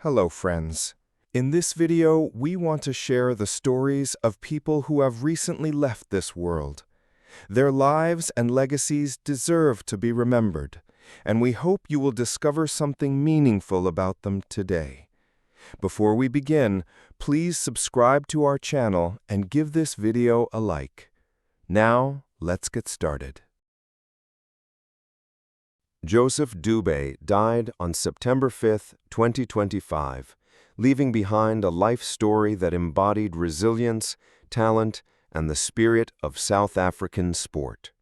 Hello, friends. In this video, we want to share the stories of people who have recently left this world. Their lives and legacies deserve to be remembered, and we hope you will discover something meaningful about them today. Before we begin, please subscribe to our channel and give this video a like. Now, let's get started. Joseph Dubet died on September 5, 2025, leaving behind a life story that embodied resilience, talent, and the spirit of South African sport.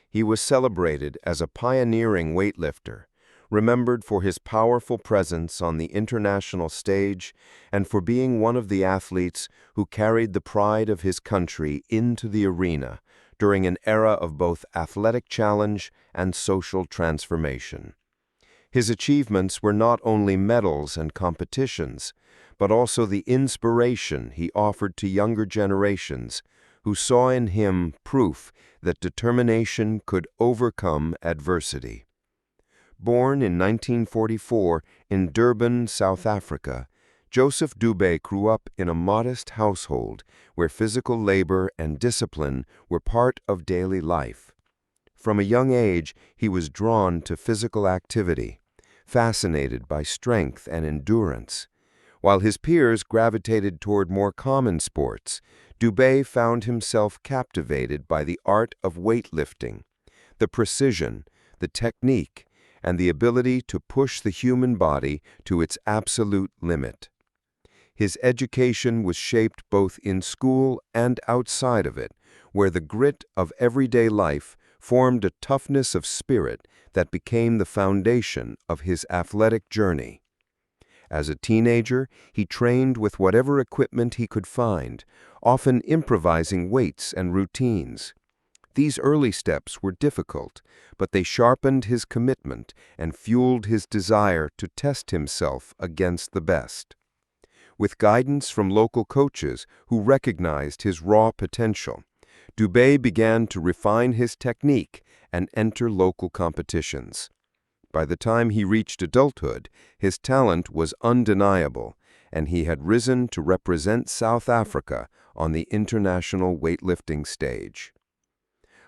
He was celebrated as a pioneering weightlifter, remembered for his powerful presence on the international stage and for being one of the athletes who carried the pride of his country into the arena during an era of both athletic challenge and social transformation. His achievements were not only medals and competitions, but also the inspiration he offered to younger generations who saw in him proof that determination could overcome adversity. Born in 1944 in Durban, South Africa, Joseph Dubet grew up in a modest household where physical labor and discipline were part of daily life. From a young age, he was drawn to physical activity, fascinated by strength and endurance. While his peers gravitated toward more common sports, Dubet found himself captivated by the art of weightlifting, the precision, the technique, and the ability to push the human body to its absolute limit. His education was shaped both in school and outside of it, where the grit of everyday life formed a toughness of spirit that became the foundation of his athletic journey. As a teenager, he trained with whatever equipment he could find, often improvising weights and routines. These early steps were difficult, but they sharpened his commitment and fueled his desire to test himself against the best. With guidance from local coaches who recognized his raw potential, Dubet began to refine his technique and enter local competitions. By the time he reached adulthood, his talent was undeniable, and he had risen to represent South Africa on the international weightlifting stage.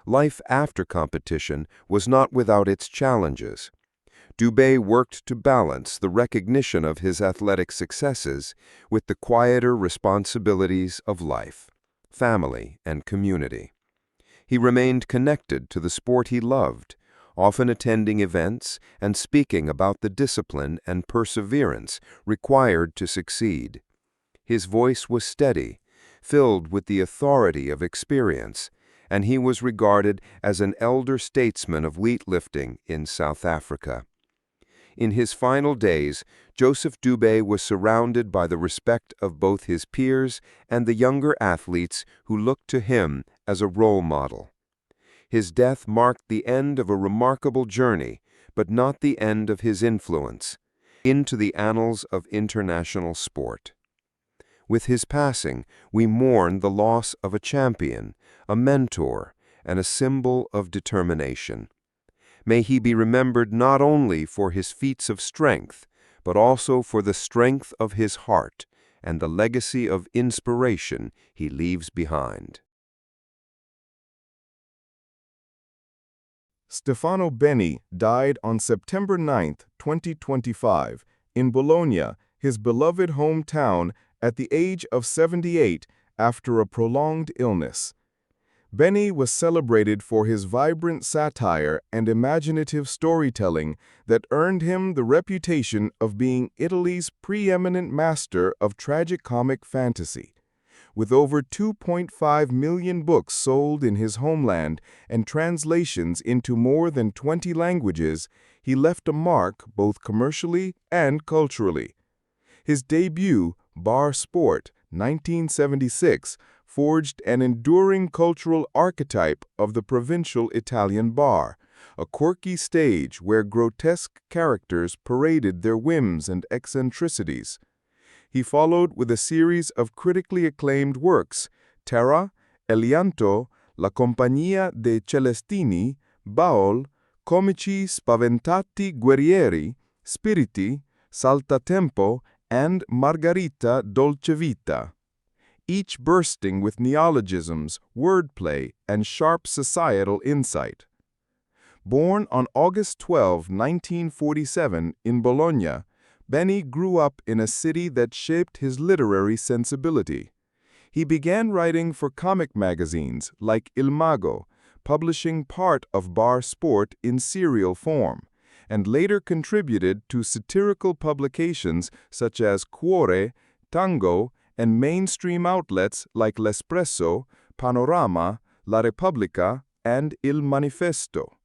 Life after competition was not without its challenges. Dubet worked to balance the recognition of his athletic successes with the quieter responsibilities of life, family, and community. He remained connected to the sport he loved, often attending events and speaking about the discipline and perseverance required to succeed. His voice was steady, filled with the authority of experience, and he was regarded as an elder statesman of weightlifting in South Africa. In his final days, Joseph Dubet was surrounded by the respect of both his peers and the younger athletes who looked to him as a role model. His death marked the end of a remarkable journey, but not the end of his influence into the annals of international sport. With his passing, we mourn the loss of a champion, a mentor, and a symbol of determination. May he be remembered not only for his feats of strength, but also for the strength of his heart and the legacy of inspiration he leaves behind. Stefano Benni died on September 9, 2025, in Bologna, his beloved hometown, at the age of 78 after a prolonged illness. Benni was celebrated for his vibrant satire and imaginative storytelling that earned him the reputation of being Italy's preeminent master of tragicomic fantasy. With over 2.5 million books sold in his homeland and translations into more than 20 languages, he left a mark both commercially and culturally. His debut, Bar Sport, 1976, forged an enduring cultural archetype of the provincial Italian bar, a quirky stage where grotesque characters paraded their whims and eccentricities. He followed with a series of critically acclaimed works, Terra, Elianto, La Compagnia dei Celestini, Baul, Comici Spaventati Guerrieri, Spiriti, Saltatempo, and Margarita Dolcevita, each bursting with neologisms, wordplay, and sharp societal insight. Born on August 12, 1947, in Bologna, Benni grew up in a city that shaped his literary sensibility. He began writing for comic magazines like Il Mago, publishing part of Bar Sport in serial form, and later contributed to satirical publications such as Cuore, Tango, and mainstream outlets like L'Espresso, Panorama, La Repubblica, and Il Manifesto.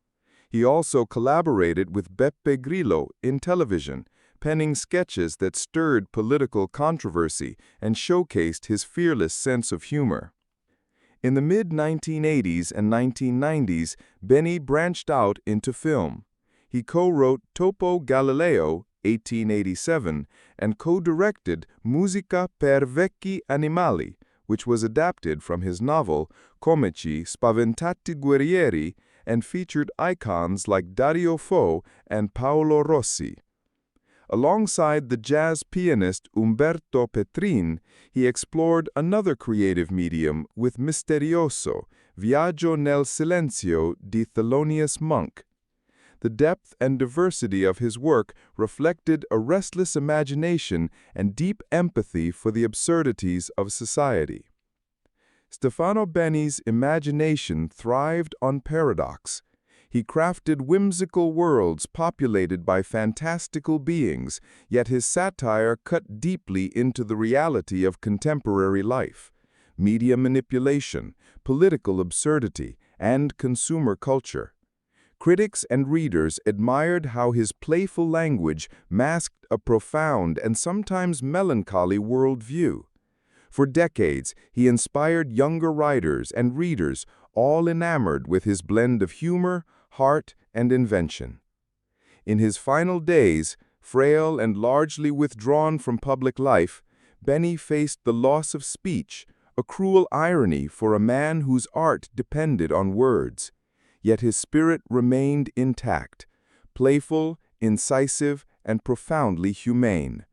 He also collaborated with Beppe Grillo in television, penning sketches that stirred political controversy and showcased his fearless sense of humor. In the mid-1980s and 1990s, Benni branched out into film. He co-wrote Topo Galileo, 1887, and co-directed Musica per vecchi animali, which was adapted from his novel Comici spaventati guerrieri and featured icons like Dario Fo and Paolo Rossi. Alongside the jazz pianist Umberto Petrin, he explored another creative medium with Misterioso, Viaggio nel silenzio di Thelonious Monk. The depth and diversity of his work reflected a restless imagination and deep empathy for the absurdities of society. Stefano Benni's imagination thrived on paradox. He crafted whimsical worlds populated by fantastical beings, yet his satire cut deeply into the reality of contemporary life, media manipulation, political absurdity, and consumer culture. Critics and readers admired how his playful language masked a profound and sometimes melancholy worldview. For decades, he inspired younger writers and readers, all enamored with his blend of humor, heart, and invention. In his final days, frail and largely withdrawn from public life, Benni faced the loss of speech, a cruel irony for a man whose art depended on words. Yet his spirit remained intact, playful, incisive, and profoundly humane.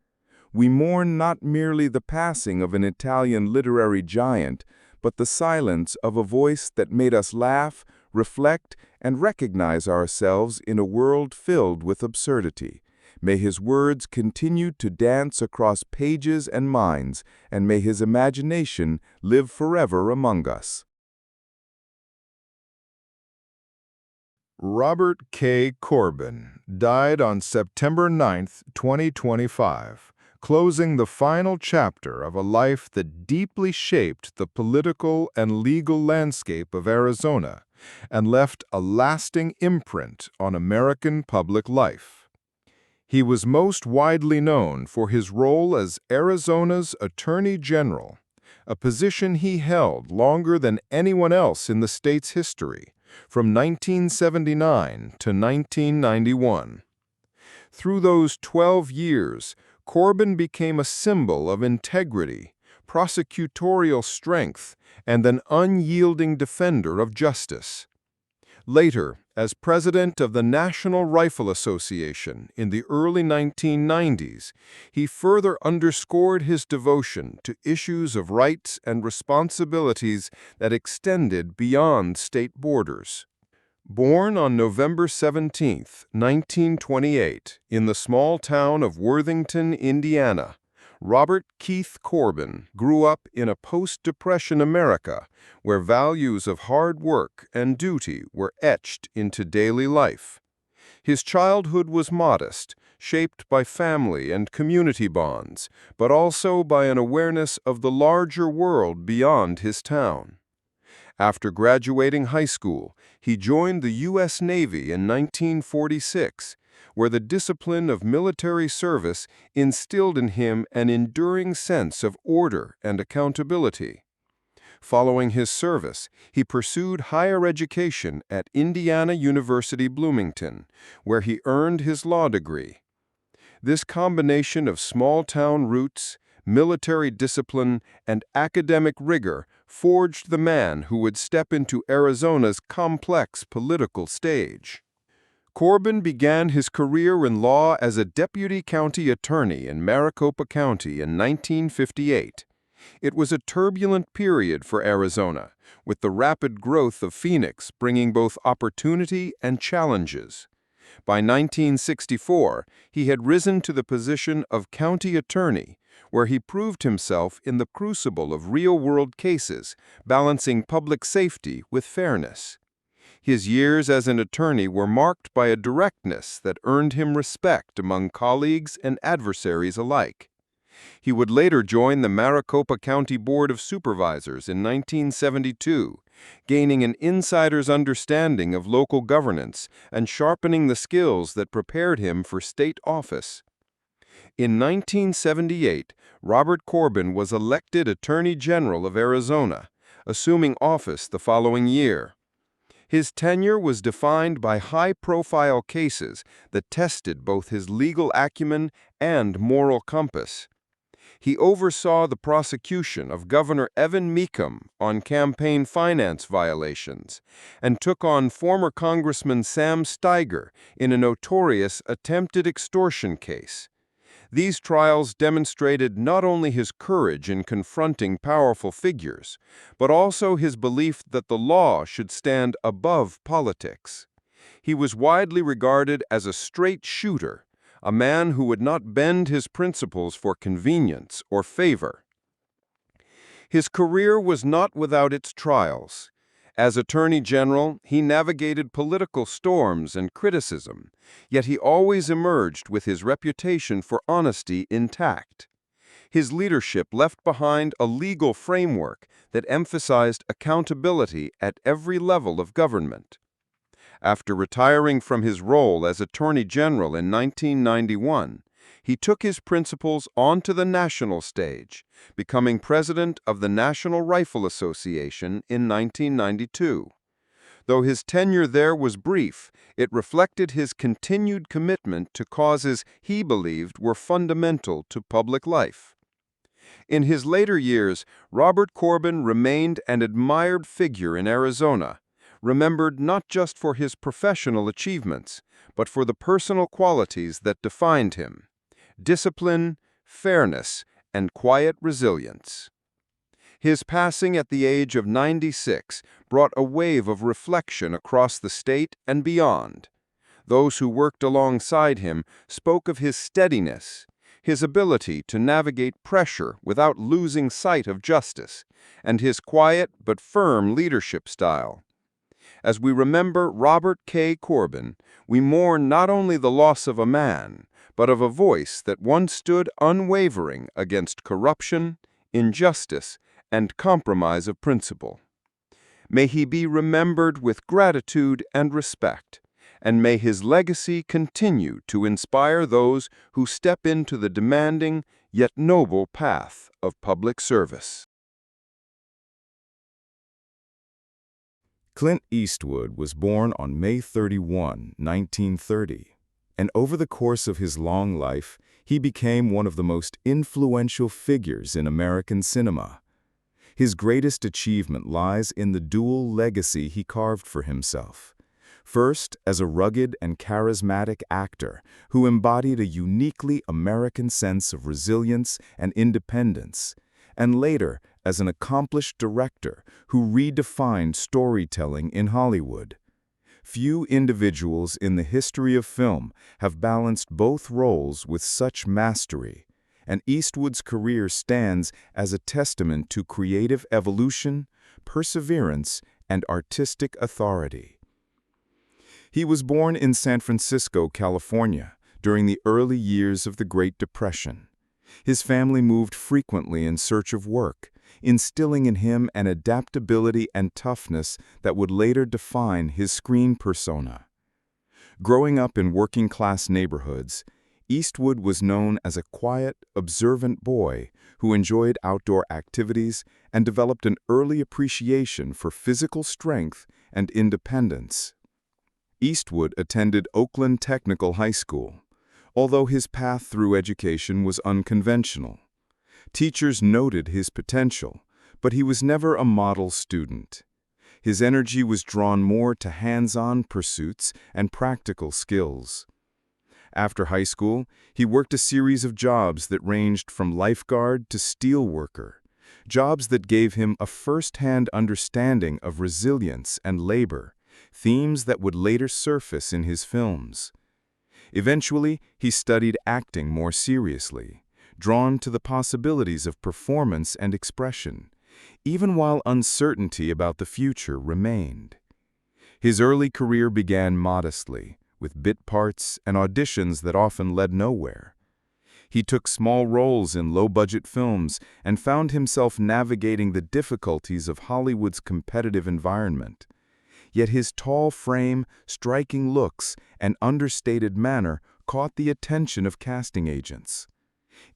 We mourn not merely the passing of an Italian literary giant, but the silence of a voice that made us laugh, reflect, and recognize ourselves in a world filled with absurdity. May his words continue to dance across pages and minds, and may his imagination live forever among us. Robert K. Corbin died on September 9, 2025, closing the final chapter of a life that deeply shaped the political and legal landscape of Arizona and left a lasting imprint on American public life. He was most widely known for his role as Arizona's Attorney General, a position he held longer than anyone else in the state's history, from 1979 to 1991. Through those 12 years, Corbin became a symbol of integrity, prosecutorial strength, and an unyielding defender of justice. Later, as president of the National Rifle Association in the early 1990s, he further underscored his devotion to issues of rights and responsibilities that extended beyond state borders. Born on November 17, 1928, in the small town of Worthington, Indiana, Robert Keith Corbin grew up in a post-Depression America where values of hard work and duty were etched into daily life. His childhood was modest, shaped by family and community bonds, but also by an awareness of the larger world beyond his town. After graduating high school, he joined the U.S. Navy in 1946, where the discipline of military service instilled in him an enduring sense of order and accountability. Following his service, he pursued higher education at Indiana University Bloomington, where he earned his law degree. This combination of small-town roots, military discipline, and academic rigor forged the man who would step into Arizona's complex political stage. Corbin began his career in law as a deputy county attorney in Maricopa County in 1958. It was a turbulent period for Arizona, with the rapid growth of Phoenix bringing both opportunity and challenges. By 1964, he had risen to the position of county attorney, where he proved himself in the crucible of real-world cases, balancing public safety with fairness. His years as an attorney were marked by a directness that earned him respect among colleagues and adversaries alike. He would later join the Maricopa County Board of Supervisors in 1972, gaining an insider's understanding of local governance and sharpening the skills that prepared him for state office. In 1978, Robert Corbin was elected Attorney General of Arizona, assuming office the following year. His tenure was defined by high-profile cases that tested both his legal acumen and moral compass. He oversaw the prosecution of Governor Evan Mecham on campaign finance violations and took on former Congressman Sam Steiger in a notorious attempted extortion case. These trials demonstrated not only his courage in confronting powerful figures, but also his belief that the law should stand above politics. He was widely regarded as a straight shooter, a man who would not bend his principles for convenience or favor. His career was not without its trials. As Attorney General, he navigated political storms and criticism, yet he always emerged with his reputation for honesty intact. His leadership left behind a legal framework that emphasized accountability at every level of government. After retiring from his role as Attorney General in 1991, he took his principles onto the national stage, becoming president of the National Rifle Association in 1992. Though his tenure there was brief, it reflected his continued commitment to causes he believed were fundamental to public life. In his later years, Robert Corbin remained an admired figure in Arizona, remembered not just for his professional achievements, but for the personal qualities that defined him: discipline, fairness, and quiet resilience. His passing at the age of 96 brought a wave of reflection across the state and beyond. Those who worked alongside him spoke of his steadiness, his ability to navigate pressure without losing sight of justice, and his quiet but firm leadership style. As we remember Robert K. Corbin, we mourn not only the loss of a man, but of a voice that once stood unwavering against corruption, injustice, and compromise of principle. May he be remembered with gratitude and respect, and may his legacy continue to inspire those who step into the demanding yet noble path of public service. Clint Eastwood was born on May 31, 1930, and over the course of his long life, he became one of the most influential figures in American cinema. His greatest achievement lies in the dual legacy he carved for himself. First, as a rugged and charismatic actor who embodied a uniquely American sense of resilience and independence, and later as an accomplished director who redefined storytelling in Hollywood. Few individuals in the history of film have balanced both roles with such mastery, and Eastwood's career stands as a testament to creative evolution, perseverance, and artistic authority. He was born in San Francisco, California, during the early years of the Great Depression. His family moved frequently in search of work, instilling in him an adaptability and toughness that would later define his screen persona. Growing up in working-class neighborhoods, Eastwood was known as a quiet, observant boy who enjoyed outdoor activities and developed an early appreciation for physical strength and independence. Eastwood attended Oakland Technical High School, although his path through education was unconventional. Teachers noted his potential, but he was never a model student. His energy was drawn more to hands-on pursuits and practical skills. After high school, he worked a series of jobs that ranged from lifeguard to steelworker, jobs that gave him a first-hand understanding of resilience and labor, themes that would later surface in his films. Eventually, he studied acting more seriously, drawn to the possibilities of performance and expression, even while uncertainty about the future remained. His early career began modestly, with bit parts and auditions that often led nowhere. He took small roles in low-budget films and found himself navigating the difficulties of Hollywood's competitive environment. Yet his tall frame, striking looks, and understated manner caught the attention of casting agents.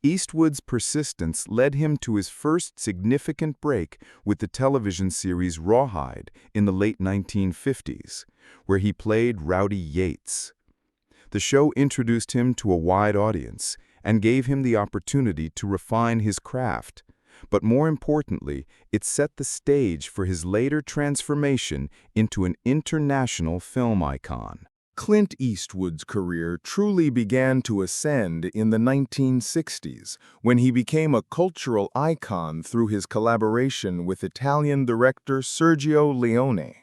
Eastwood's persistence led him to his first significant break with the television series Rawhide in the late 1950s, where he played Rowdy Yates. The show introduced him to a wide audience and gave him the opportunity to refine his craft. But more importantly, it set the stage for his later transformation into an international film icon. Clint Eastwood's career truly began to ascend in the 1960s, when he became a cultural icon through his collaboration with Italian director Sergio Leone.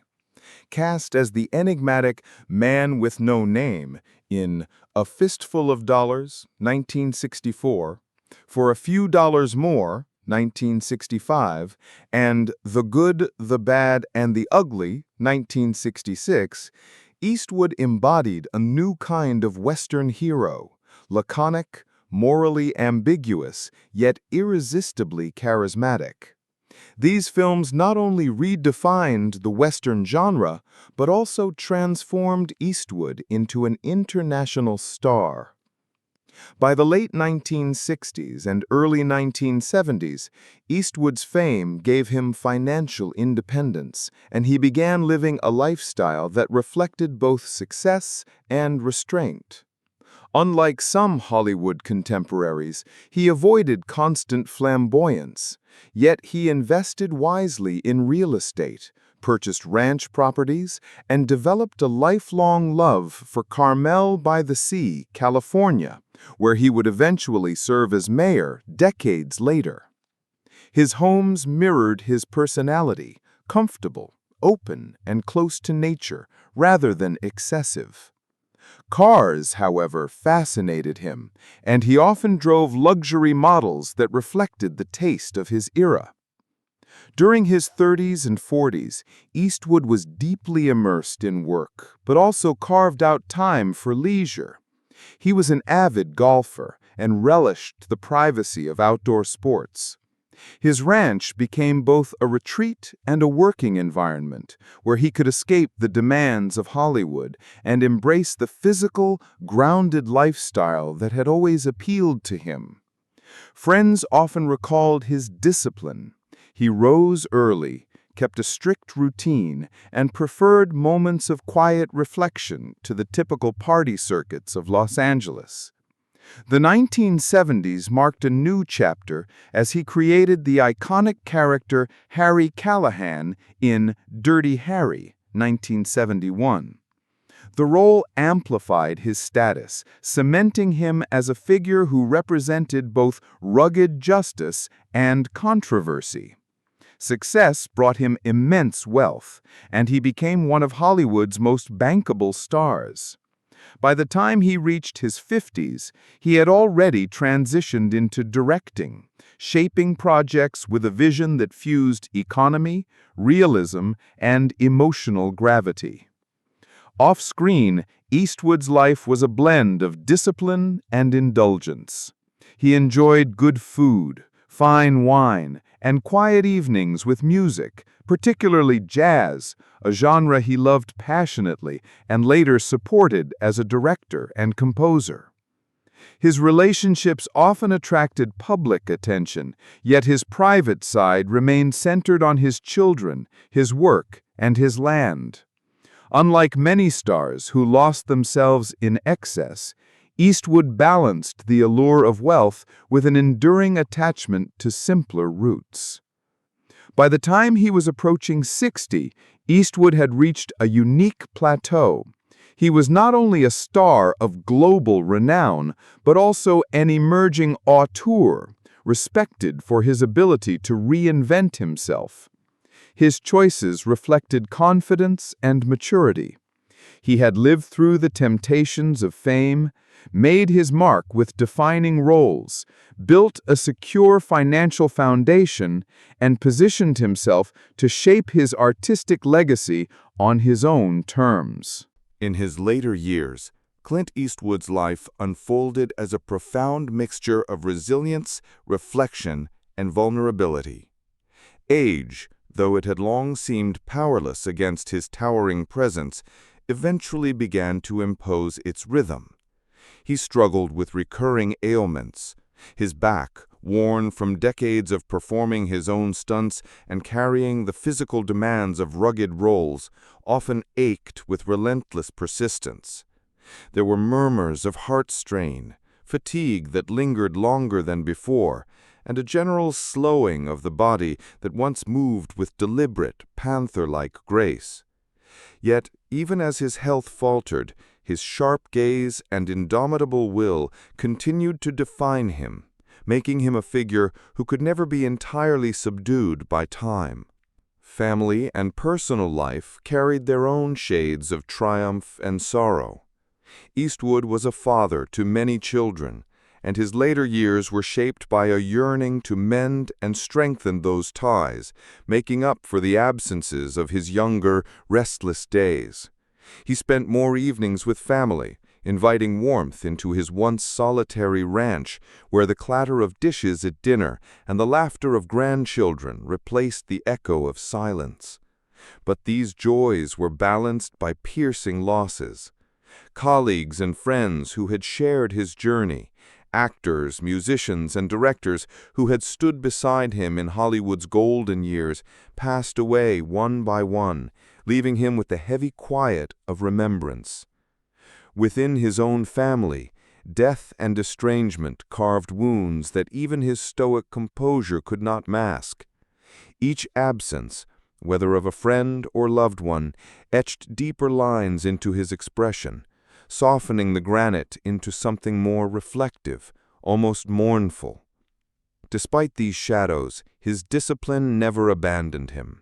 Cast as the enigmatic man with no name in A Fistful of Dollars, 1964, For a Few Dollars More, 1965, and The Good, the Bad, and the Ugly, 1966, Eastwood embodied a new kind of Western hero, laconic, morally ambiguous, yet irresistibly charismatic. These films not only redefined the Western genre, but also transformed Eastwood into an international star. By the late 1960s and early 1970s, Eastwood's fame gave him financial independence, and he began living a lifestyle that reflected both success and restraint. Unlike some Hollywood contemporaries, he avoided constant flamboyance, yet he invested wisely in real estate, purchased ranch properties, and developed a lifelong love for Carmel by the Sea, California, where he would eventually serve as mayor decades later. His homes mirrored his personality, comfortable, open, and close to nature, rather than excessive. Cars, however, fascinated him, and he often drove luxury models that reflected the taste of his era. During his 30s and 40s, Eastwood was deeply immersed in work, but also carved out time for leisure. He was an avid golfer and relished the privacy of outdoor sports. His ranch became both a retreat and a working environment, where he could escape the demands of Hollywood and embrace the physical, grounded lifestyle that had always appealed to him. Friends often recalled his discipline. He rose early, kept a strict routine, and preferred moments of quiet reflection to the typical party circuits of Los Angeles. The 1970s marked a new chapter as he created the iconic character Harry Callahan in Dirty Harry, 1971. The role amplified his status, cementing him as a figure who represented both rugged justice and controversy. Success brought him immense wealth, and he became one of Hollywood's most bankable stars. By the time he reached his 50s, he had already transitioned into directing, shaping projects with a vision that fused economy, realism, and emotional gravity. Off-screen, Eastwood's life was a blend of discipline and indulgence. He enjoyed good food, fine wine, and quiet evenings with music, particularly jazz, a genre he loved passionately and later supported as a director and composer. His relationships often attracted public attention, yet his private side remained centered on his children, his work, and his land. Unlike many stars who lost themselves in excess, Eastwood balanced the allure of wealth with an enduring attachment to simpler roots. By the time he was approaching 60, Eastwood had reached a unique plateau. He was not only a star of global renown, but also an emerging auteur, respected for his ability to reinvent himself. His choices reflected confidence and maturity. He had lived through the temptations of fame, made his mark with defining roles, built a secure financial foundation, and positioned himself to shape his artistic legacy on his own terms. In his later years, Clint Eastwood's life unfolded as a profound mixture of resilience, reflection, and vulnerability. Age, though it had long seemed powerless against his towering presence, eventually began to impose its rhythm. He struggled with recurring ailments. His back, worn from decades of performing his own stunts and carrying the physical demands of rugged roles, often ached with relentless persistence. There were murmurs of heart strain, fatigue that lingered longer than before, and a general slowing of the body that once moved with deliberate, panther-like grace. Yet, even as his health faltered, his sharp gaze and indomitable will continued to define him, making him a figure who could never be entirely subdued by time. Family and personal life carried their own shades of triumph and sorrow. Eastwood was a father to many children, and his later years were shaped by a yearning to mend and strengthen those ties, making up for the absences of his younger, restless days. He spent more evenings with family, inviting warmth into his once solitary ranch, where the clatter of dishes at dinner and the laughter of grandchildren replaced the echo of silence. But these joys were balanced by piercing losses. Colleagues and friends who had shared his journey, actors, musicians, and directors who had stood beside him in Hollywood's golden years, passed away one by one, leaving him with the heavy quiet of remembrance. Within his own family, death and estrangement carved wounds that even his stoic composure could not mask. Each absence, whether of a friend or loved one, etched deeper lines into his expression, softening the granite into something more reflective, almost mournful. Despite these shadows, his discipline never abandoned him.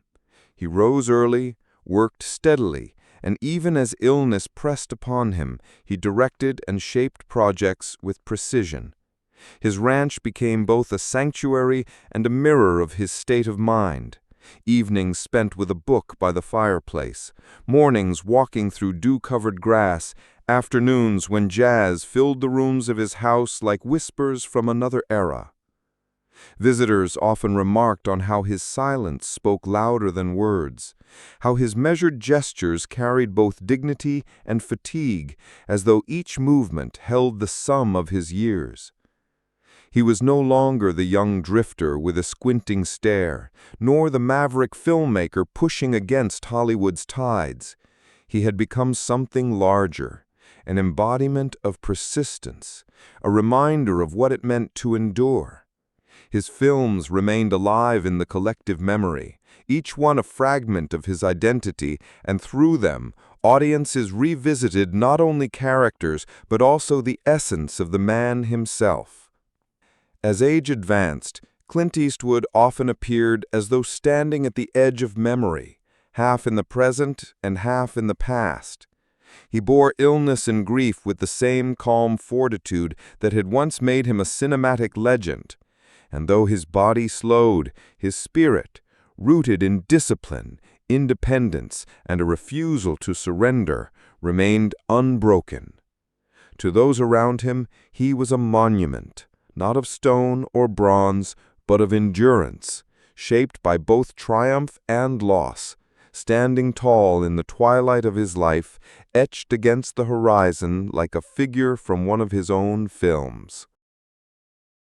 He rose early, worked steadily, and even as illness pressed upon him, he directed and shaped projects with precision. His ranch became both a sanctuary and a mirror of his state of mind. Evenings spent with a book by the fireplace, mornings walking through dew-covered grass, afternoons when jazz filled the rooms of his house like whispers from another era. Visitors often remarked on how his silence spoke louder than words, how his measured gestures carried both dignity and fatigue, as though each movement held the sum of his years. He was no longer the young drifter with a squinting stare, nor the maverick filmmaker pushing against Hollywood's tides. He had become something larger, an embodiment of persistence, a reminder of what it meant to endure. His films remained alive in the collective memory, each one a fragment of his identity, and through them, audiences revisited not only characters but also the essence of the man himself. As age advanced, Clint Eastwood often appeared as though standing at the edge of memory, half in the present and half in the past. He bore illness and grief with the same calm fortitude that had once made him a cinematic legend. And though his body slowed, his spirit, rooted in discipline, independence, and a refusal to surrender, remained unbroken. To those around him, he was a monument, not of stone or bronze, but of endurance, shaped by both triumph and loss, standing tall in the twilight of his life, etched against the horizon like a figure from one of his own films.